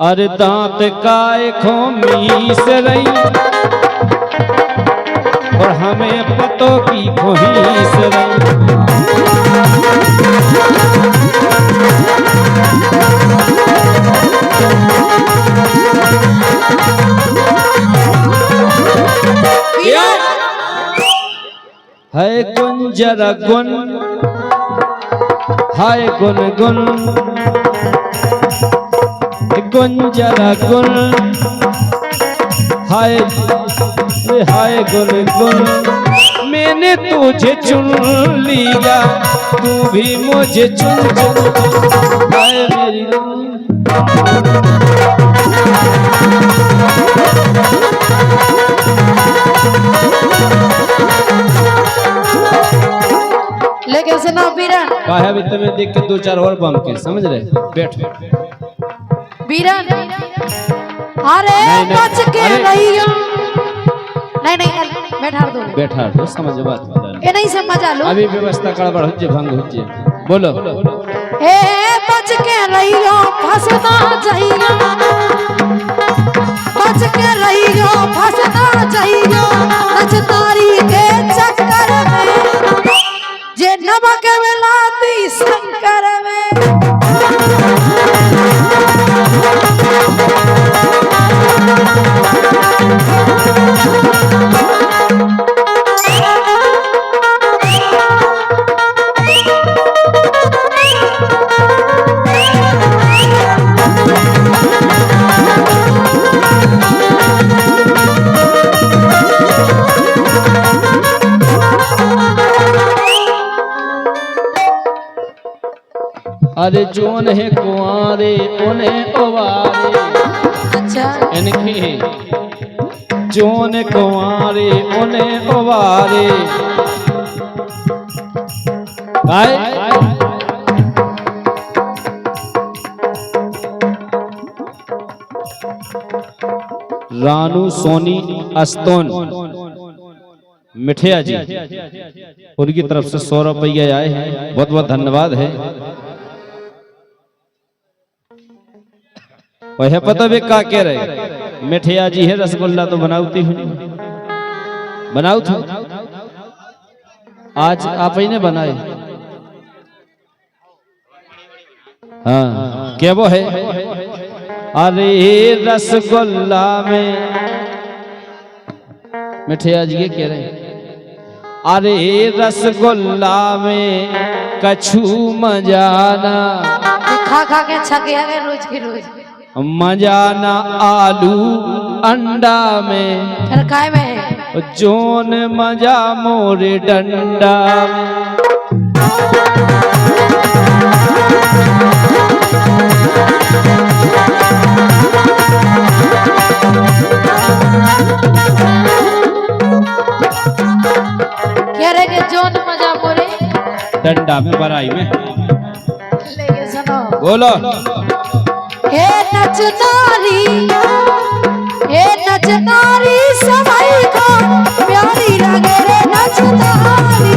अरे दांत काय खोमीस रही और हमें पतों की खोहीस रही। है गुंजर गुन हाय गुन गुन गुंजर गुन हाय हाय गुन गुन। मैंने तुझे चुन लिया तू भी मुझे चुन चुन हाय मेरी लेकिन सुनो बीरन का है। अभी तुम्हें देख के 2-4 और बम के समझ रहे। बैठ बीरन अरे बच के रहियो। नहीं बैठा दो समझ बात ये नहीं समझ आ लो। अभी व्यवस्था गड़बड़ हो जाए भंग हो जाए। बोलो ए बच के रहियो फसना चाहिए बच के रहियो फसना चाहिए रचतारी के चक्कर में जे नमक मिलाती शंकर में। अरे जोन है कुआरे उन्हें ओवारे। अच्छा इनकी जोन कुआरे उन्हें ओवारे। रानू सोनी अस्तोन मिठिया जी उनकी तरफ से 100 रुपये आए हैं। बहुत बहुत धन्यवाद है। वह पता भी का कह रहे मिठिया जी है रसगुल्ला तो बनाती हूँ बनाऊ था आज आप ही ने बनाए। हाँ क्या वो है। अरे रसगुल्ला में मिठिया जी ये कह रहे अरे रसगुल्ला में कछु मजाना खा खा के छके है रोज की रोज मजाना आलू अंडा में फिर काय में है जोन मजा मोरे डंडा में। क्या रे के जोन मजा मोरे डंडा में बराई में। लेके सुनो बोलो हे नचनारी सवाई को प्यारी लगे रे नचनारी।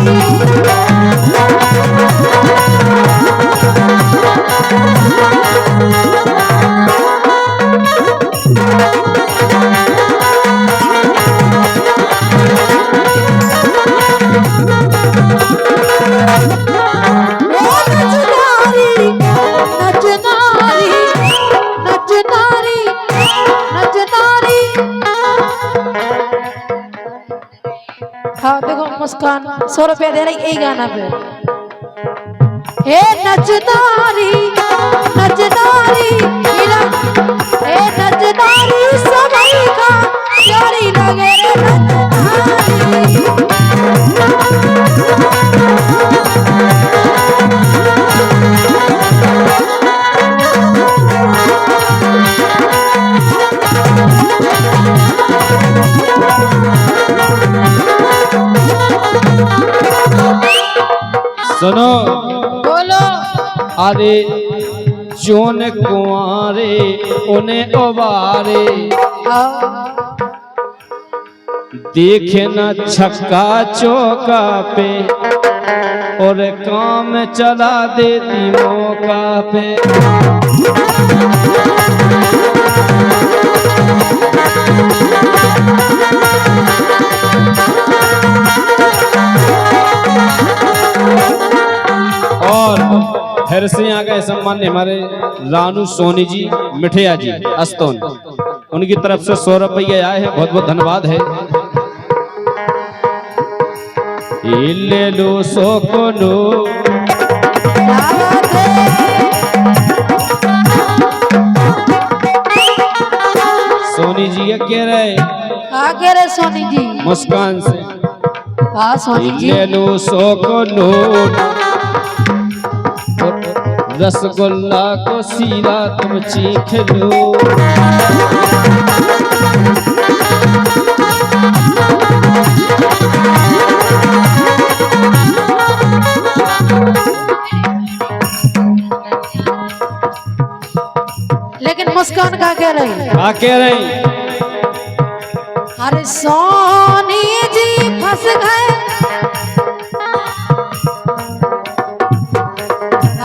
हाँ देखो मुस्कान 100 रुपया दे रही यही गाना पे। हे नचनारी मीरा हे नचनारी सभी का प्यारी लगे रे नचनारी। सुनो बोलो अरे जोन कुआरे उन्हें ओवारे देखे न छक्का चौका पे और काम चला देती मौका पे। से आ गए सम्मान्य हमारे रानू सोनी जी मिठिया जी अस्तोन, उनकी तरफ से 100 रुपये आए हैं, बहुत बहुत धन्यवाद है। ले लो सो को लो सोनी जी ये कह रहे सोनी जी मुस्कान से, हाँ सोनी जी ले लो सो को नोट, रसगुल्ला को सीधा तुम चीख लो। लेकिन मुस्कान का कह रही अरे सोनी जी फंस गए,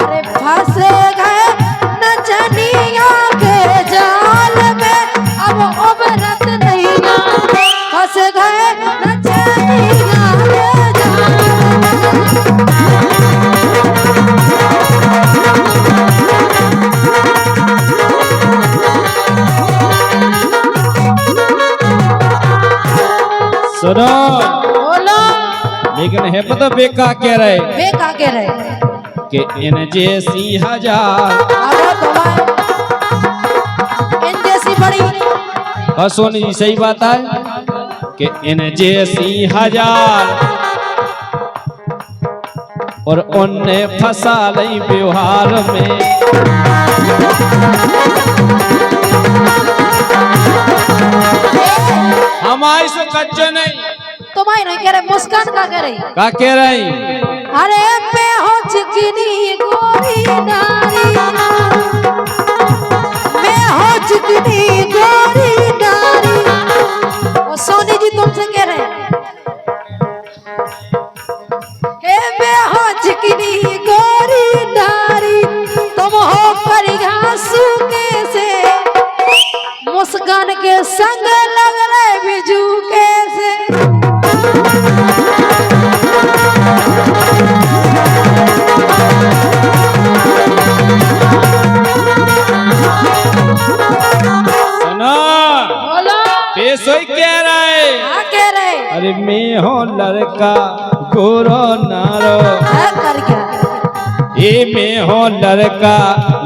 अरे फंस गए नचनिया के जाल में, अब उबरत नहीं फंस गए नचनिया के जाल सुनो बोलो। लेकिन है पता बेका कह रहे कि इन जैसी हजार इन जैसी बड़ी, हाँ सोनी जी सही बात है कि इन जैसी हजार और उनने फंसा लई व्यवहार में। हमारी सो कच्चे नहीं, तुम्हारी नहीं कह रहे, मुस्कान का कह रही अरे पे हो चिकनी गोरी नारी, मैं हो चिकनी गोरी नारी। और सोनी जी तुमसे कह रहे हे मैं हो चिकनी गोरी नारी, तुम हो परिघासू कैसे, मुस्कान के संग लग रहे बिजू कैसे। सुनो पेशोई कह रहे अरे मैं हो लड़का गोरो नारो, कर क्या ये मैं हो लड़का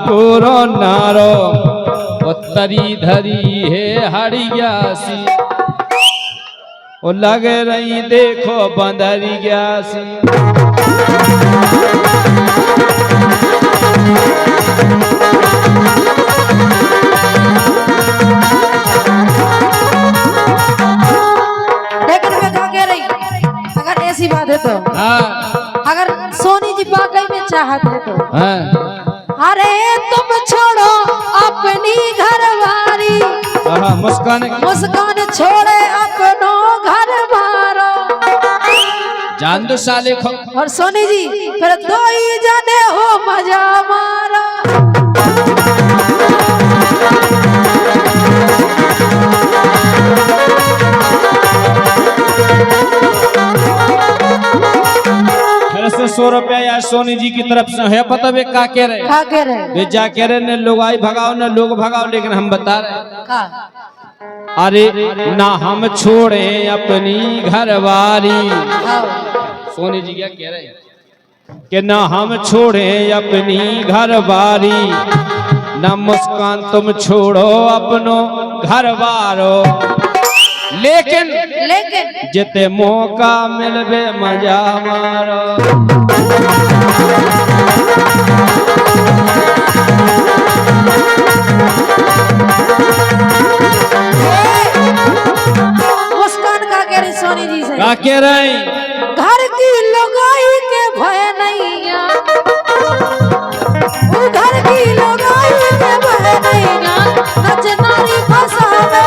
गोरो नारो, तरी धरी है हरिया सी, वो लग रही देखो बंदरी सी। लेकिन मैं क्या कह रही, अगर ऐसी बात है तो हाँ अगर सोनी जी वाकई में चाहते तो हाँ अरे तुम छोड़ो अपनी घरवारी, मुस्कान छोड़े अपनो घर मारो, जान दो साले खो। और सोनी जी फिर दो ही जाने हो मजा मारो। फिर से 100 रुपया या सोनी जी की तरफ से है, पता वे का कह रहे वे जा कह रहे ने लोग आई भगाओ न लोग भगाओ, लेकिन हम बता रहे अरे ना हम छोड़े अपनी घरवारी। सोनी जी क्या कह रहे कि ना हम छोड़े अपनी घरवारी, ना मुस्कान तुम छोड़ो अपनो घरवारो, लेकिन जिते मौका मिलबे मजा मारो। मुस्कान का कह रही सोनी जी से, का कह रही घर की लुगाई के भय नहीं, घर की लुगाई के भय नहीं, नच नारी फसावे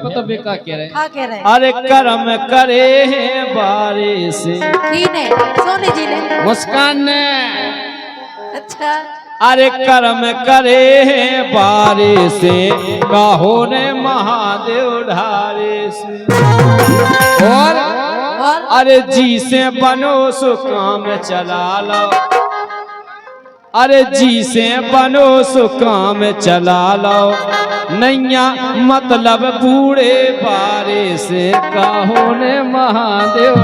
पता बेका कह रहे रहे अरे कर्म करे हैं बारिश सोनी जी ने मुस्कान ने। अच्छा अरे कर्म करे बारे से कहो ने महादेव ढारे से और अरे जी से बनो सो काम चला लो अरे जी से बनो सो काम चला लो नैया मतलब बूढ़े बारे से कहो ने महादेव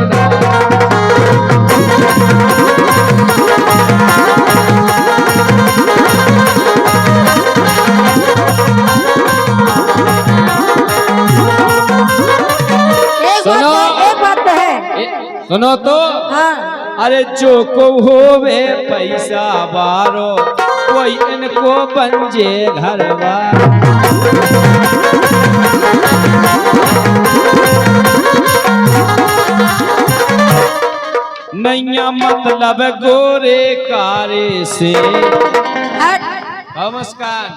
सुनो एक बात है सुनो तो हाँ अरे जो को होवे पैसा बारो कोई इनको बंजे घर नैया मतलब गोरे कारे से। नमस्कार,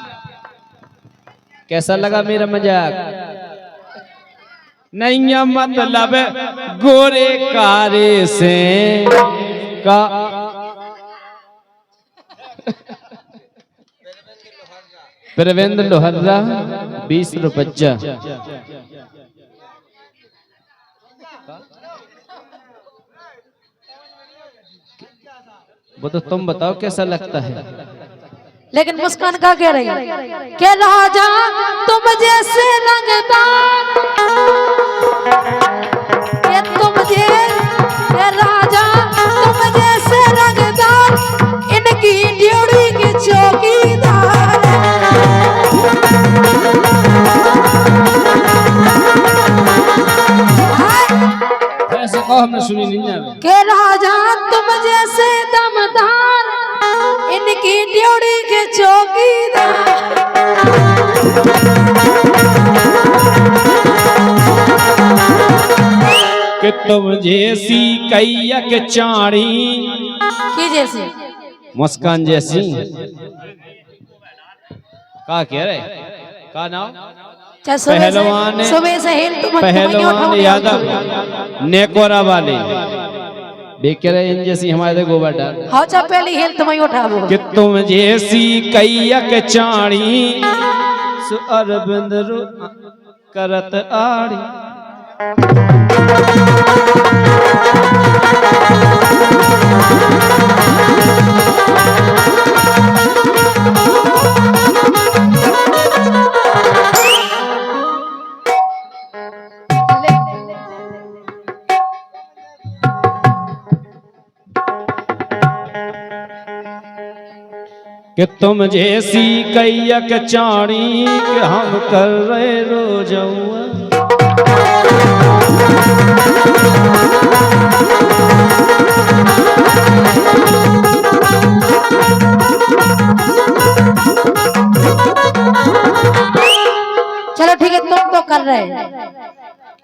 कैसा लगा मेरा मजाक? नैया मतलब गोरे कारे से का प्रवेंद्र लोहर्रा 20 रुपया। वो तो तुम बताओ कैसा लगता है। लेकिन मुस्कान का कह रही के राजा तुम जैसे रंगदार के राजा तुम जैसे रंगदार इनकी ड्यूटी की चौकीदार ऐसे कहो हमने सुनी नहीं है के राजा तुम जैसे दमदार इनकी ड्यूटी के चौकीदार कि तुम जैसी कैयक चाड़ी की जैसे मुस्कान जैसी का कह रहे का नाम पहलवान सुबह से हिल पहलवान यादव नेकोरा वाले बेकर इन जैसी हमारे गोबर डाल हाँ चा पहली हिल तुम्हें उठाओ कि तुम जैसी कैयक चाड़ी सु अरविंद करत आड़ी कि तुम जैसी कैयक चाड़ी कि हम कर रहे रोजौआ चलो ठीक है तुम तो कर रहे हैं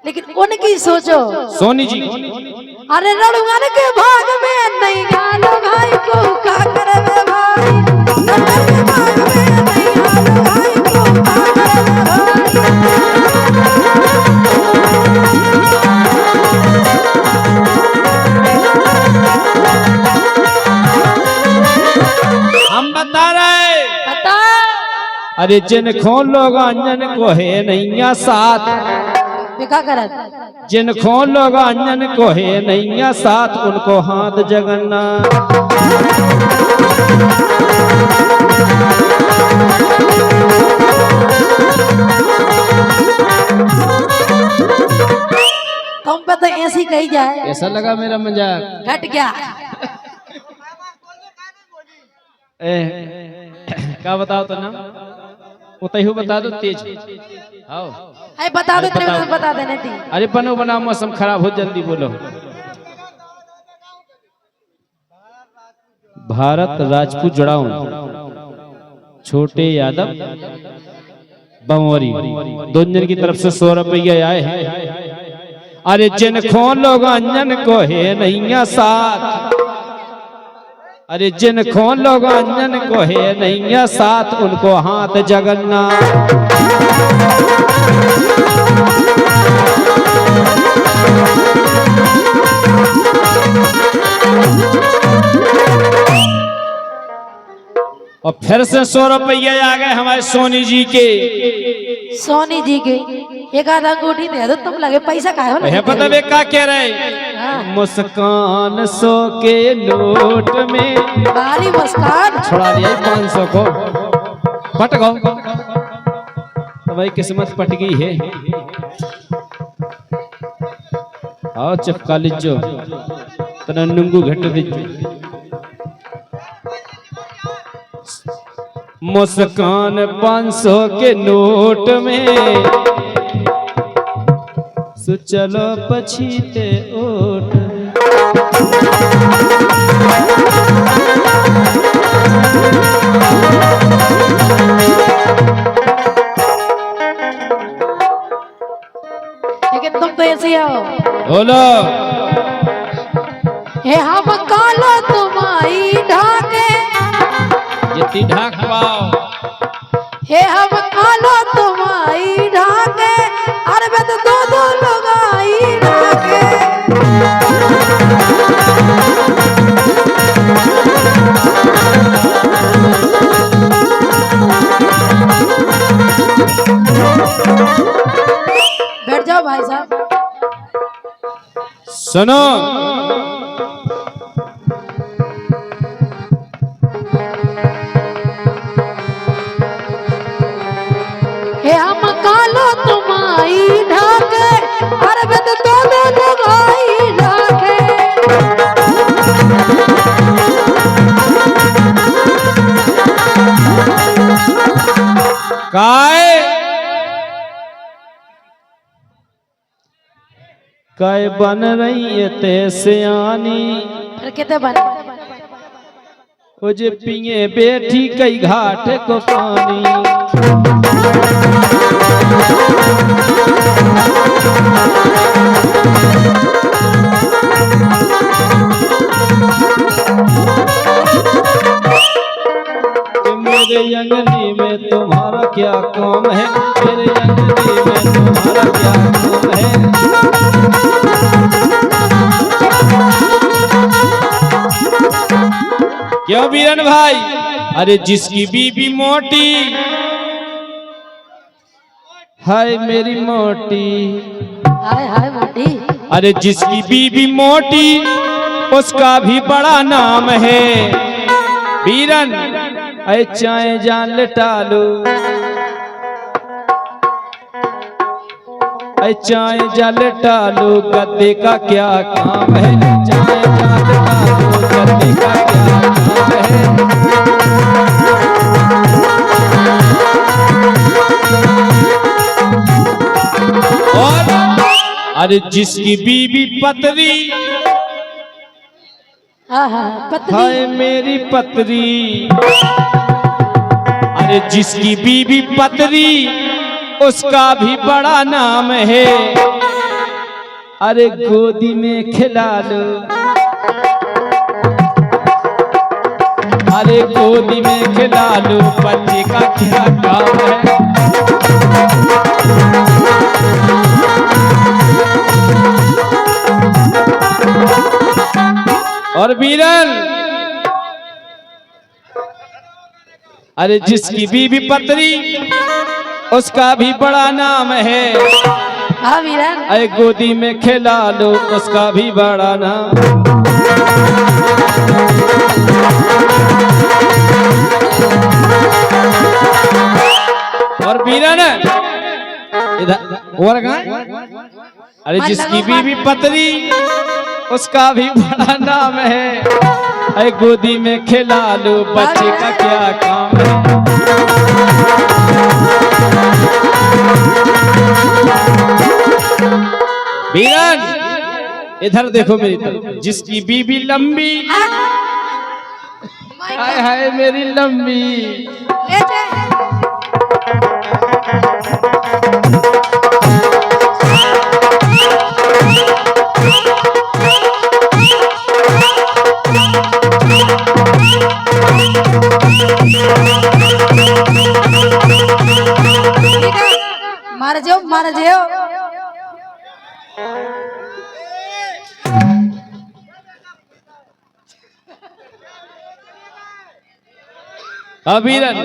लेकिन उनकी सोचो सोनी जी अरे रड़ुआन के भाग में नहीं गालो भाई को का करवे भाई रड़ुआन के भाग में नहीं गालो भाई को का करवे हम बता रहे बता अरे जिन खो लोग अंजन को है नैया साथ बिका करत जिन खो लोग अंजन को है नैया साथ उनको हाथ जगन्नाथ तुम पे तो ऐसी कही जाए कैसा लगा मेरा मजाक? घट गया क्या बताओ तो ना उतहू बता दो तेज आओ अरे बता दो तेरे को बता देने थी अरे बनो बना मौसम खराब हो जल्दी बोलो। भारत राजपूत जुड़ाऊ छोटे यादव बमोरी दोनों की तरफ से 100 रुपये आए हैं। अरे जिन खो लोग अंजन को है नैया साथ अरे जिन खो लोग अंजन को है नैया साथ उनको हाथ जगन्नाथ और फिर से 100 रुपये आ गए हमारे सोनी जी के। सोनी जी के एक आधा अंगूठी दे दो, तुम लगे पैसा काहे हो है पता वे का कह रहे? मुस्कान 100 के नोट में बाली मुस्कान छोड़ा लिया 500 को। पट गो तो भाई किस्मत पट गई है। आओ चिपका लीजो तना नुंगू घट दीजो। मुस्कान 500 के नोट में सो चलो पछीते ओट। लेकिन तुम तो ऐसे आओ बोलो हे हम कालो तुम्हारी ढाके, जितनी ढाक पाओ हे हम कालो तुम्हारी ढाके, अरे मैं तो दो लोग आई ढाके। बैठ जाओ भाई साहब। सुनो हे हम कालो तुम्हारी ढाके, अरे मैं तो दो लोग आई ढाके। काय बन रही है ते सियानी, फिर कितने बन ओ जे पिए बैठी कई घाट को पानी। मेरे अंगनी में तुम्हारा क्या काम है, मेरे अंगनी में तुम्हारा क्या काम है। क्यों बीरन भाई? अरे जिसकी बीबी मोटी, हाय मेरी मोटी, हाय हाय मोटी, अरे जिसकी बीबी मोटी उसका भी बड़ा नाम है। बीरन ऐ चाहे जान लटालो, ऐ चाहे जान लटालो, गद्दे का क्या काम है। चाहे जान लटालो, गद्दे का क्या काम है। और अरे जिसकी बीबी पतरी, पतली, हाय मेरी पतरी, अरे जिसकी बीबी पतरी उसका भी बड़ा नाम है। अरे गोदी में खिला लो, अरे गोदी में खिला लो, बच्चे का क्या काम है। और बीरन अरे जिसकी बीबी पतरी उसका भी बड़ा नाम है। हाँ वीरन, अरे गोदी में खिला लो, उसका भी बड़ा नाम। और बीरन इधर और अरे जिसकी बीबी पतरी उसका भी बड़ा नाम है। अरे गोदी में खिला लो, बच्चे का क्या काम है। बीरन इधर देखो मेरी तरफ, जिसकी बीबी लंबी, हाय हाय मेरी लंबी, मार जाओ मार जाओ। अबीरन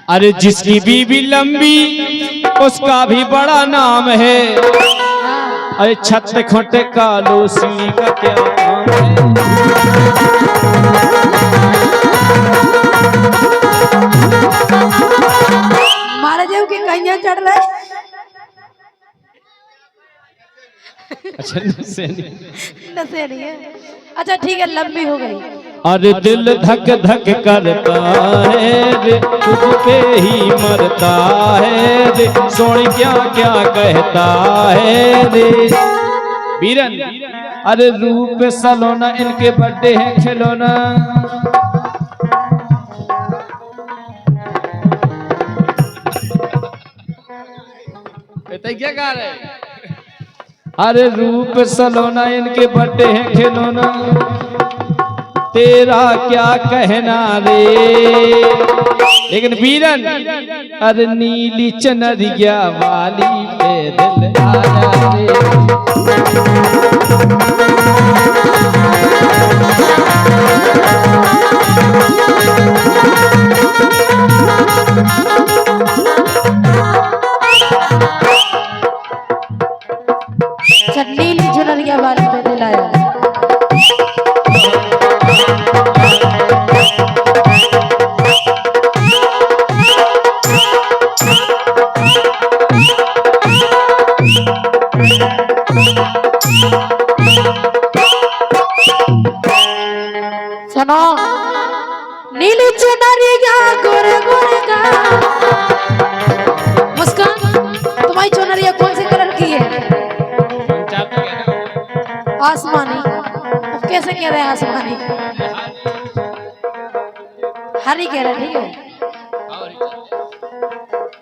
अरे जिसकी बीवी लंबी उसका भी बड़ा नाम है। अरे छत खोटे कालो सीढ़ी का क्या काम है। महाराज के कन्या चढ़ रहे। अच्छा नशे नहीं है। अच्छा ठीक है लंबी हो गई। अरे दिल धक धक करता है रे तुझ पे ही मरता है रे सोन क्या क्या कहता है रे। बीरन अरे रूप सलोना इनके बर्थडे है खिलौना। क्या गा रहे। अरे रूप सलोना इनके बर्थडे है खिलौना तेरा क्या कहना रे। लेकिन बीरन अरे नीली चनरिया वाली पे दिल आया रे। नीली चुनरिया वाली पे दिल आया। सुनो नीली चुनरिया गोरे गोरे का। मुस्कान तुम्हारी चुनरिया कौन से कलर की है। आसमानी। अब कैसे कह रहे हैं आसमानी। हरी कह रहे ठीक है।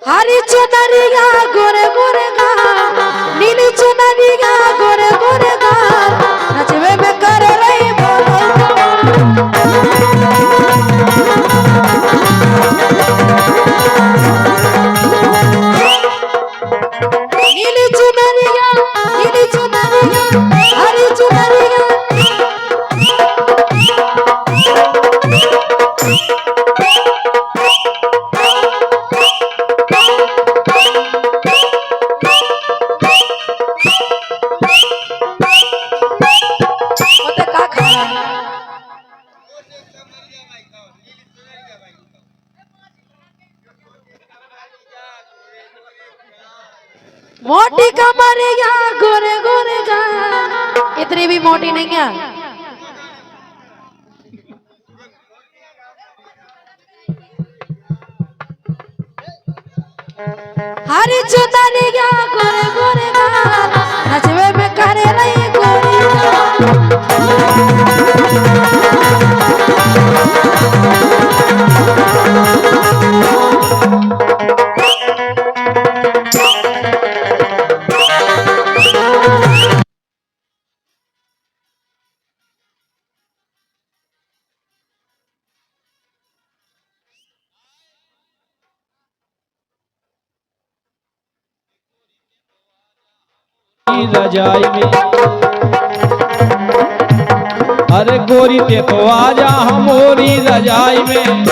हरी चुनरिया गोरे गोरे का नीली चुनरिया गोरे गोरे का नचवे में कर रही बोलो। नीली चुनरिया हरी चुनरिया। मोटी कमरिया गोरे गोरे का इतनी भी मोटी नहीं है। हरी चुनरिया गोरे गोरे का नचवे में करे नहीं गोरी। रजाई में अरे गोरी ते तो आजा हमारी रजाई में।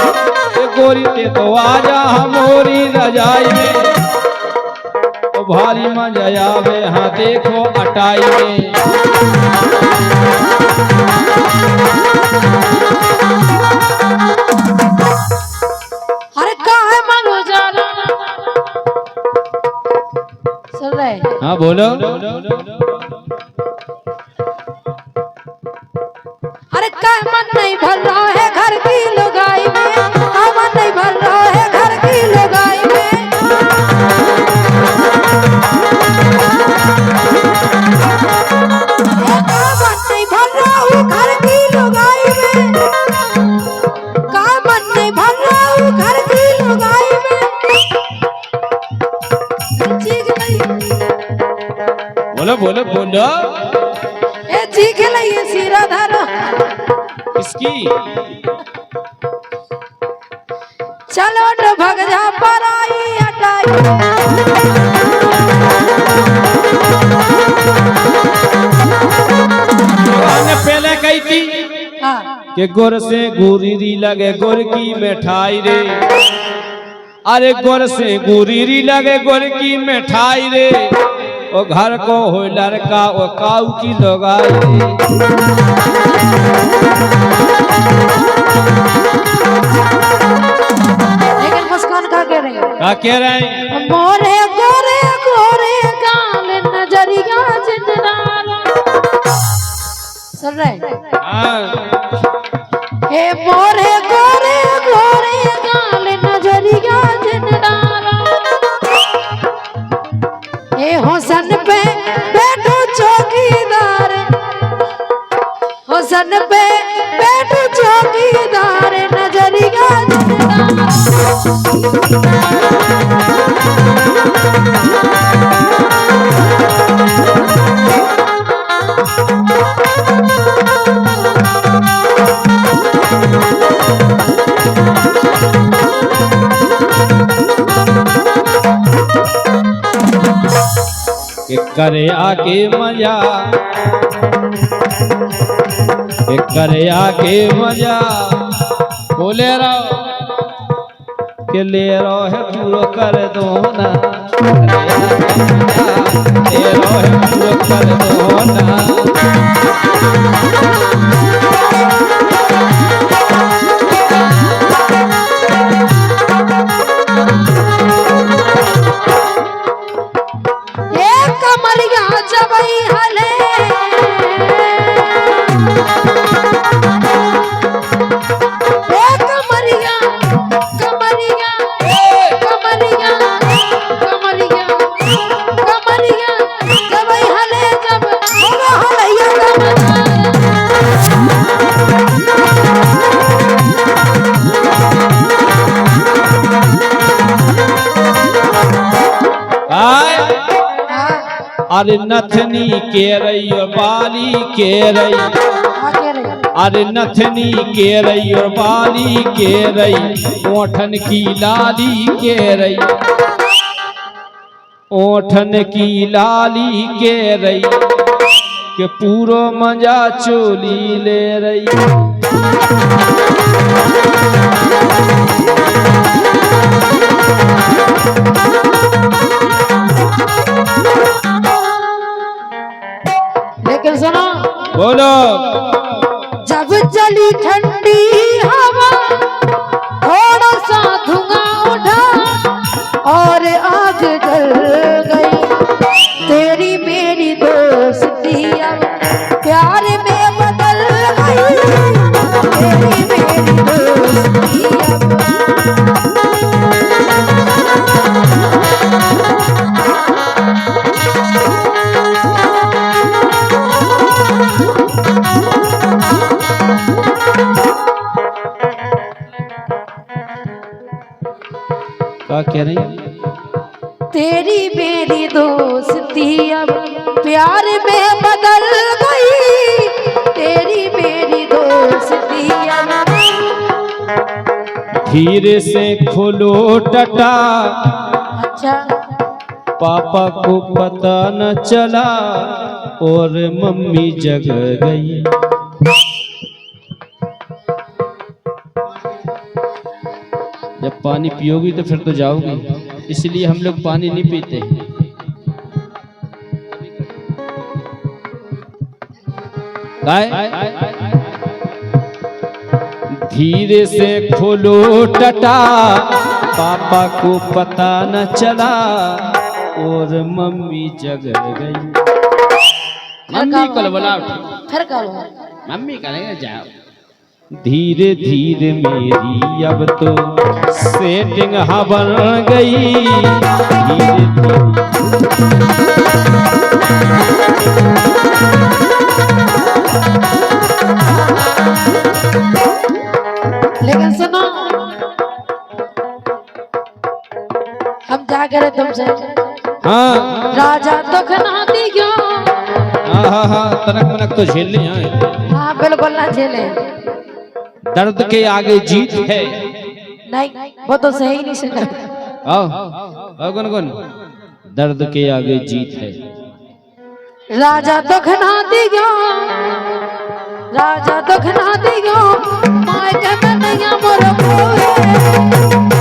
गोरी ते तो आजा हमारी रजाई में तो भारी मजा आवे। हाँ देखो अटाई में अरे काहे मन हो जाना। सुन रहे। हाँ बोलो। अरे का मन नहीं भर रहा है घर की लुगाई में। का मन नहीं भर रहा है घर की लुगाई में। का मन नहीं भर रहा हूँ घर की लुगाई में। का मन नहीं भर रहा हूँ घर की लुगाई में। बोलो बोलो बोलो। ए चीख लइए सिरा धरो। किसकी। चलो तो भग जा पराई हटाई। कि गुर से गुरीरी लगे गुर की मिठाई रे, अरे गुर से गुरीरी लगे गुर की मिठाई रे, ओ घर को हो लड़का ओ काऊ की लोगाई रे। लेकिन मुस्कान क्या कह रहे हैं? क्या कह रहे हैं? मोरे गोरे गोरे गाल नजरिया जिंदरारा सुन रहे? हे मोरे गोरे गोरे गाल नजरिया जिंदरारा, हे हुसन पे बैठो चौकीदार, हुसन पे बैठो चौकीदार नजरिया जिंदरारा। करे आके मजा, करे आके मजा, बोले रहो के ले रो है पूरो कर दो ना, ले रो है पूरो कर दो ना। अरे नथनी के रही और बाली के रही, अरे नथनी के रही और बाली के रही, ओठन की लाली के रही, ओठन की लाली के रही, के पूरो मजा चोली ले रही। लेकिन सुनो, बोलो। जब चली ठंडी हवा थोड़ा सा धुआं उठा और आग जल गई, तेरी मेरी दोस्ती अब प्यार में बदल गई, तेरी मेरी दोस्ती अब। क्या कह रही? तेरी मेरी दोस्ती अब प्यार में बदल गई, तेरी मेरी दोस्ती अब। धीरे से खोलो टटा, अच्छा पापा को पता न चला और मम्मी जग गई। जब पानी पियोगी तो फिर तो जाओगी, इसलिए हम लोग पानी नहीं पीते। धीरे से खोलो टटा, पापा को पता न चला और मम्मी जग गई। मम्मी कल बोला, फिर करो मम्मी करेंगे जाओ। धीरे धीरे मेरी अब तो सेटिंग बन गई, धीरे लेकिन सुनो, हम जा करे तुमसे। हाँ राजा तो खना दी क्यों? हाँ तनक मनक तो झेल ले। हाँ बिल्कुल ना झेले, दर्द के आगे जीत है। नहीं वो तो सही नहीं सुना। आओ गुनगुन, दर्द के आगे जीत है। राजा तो खना दी क्यों? राजा दुखना दियो माय के में नैया मोर खोए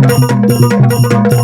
Thank you.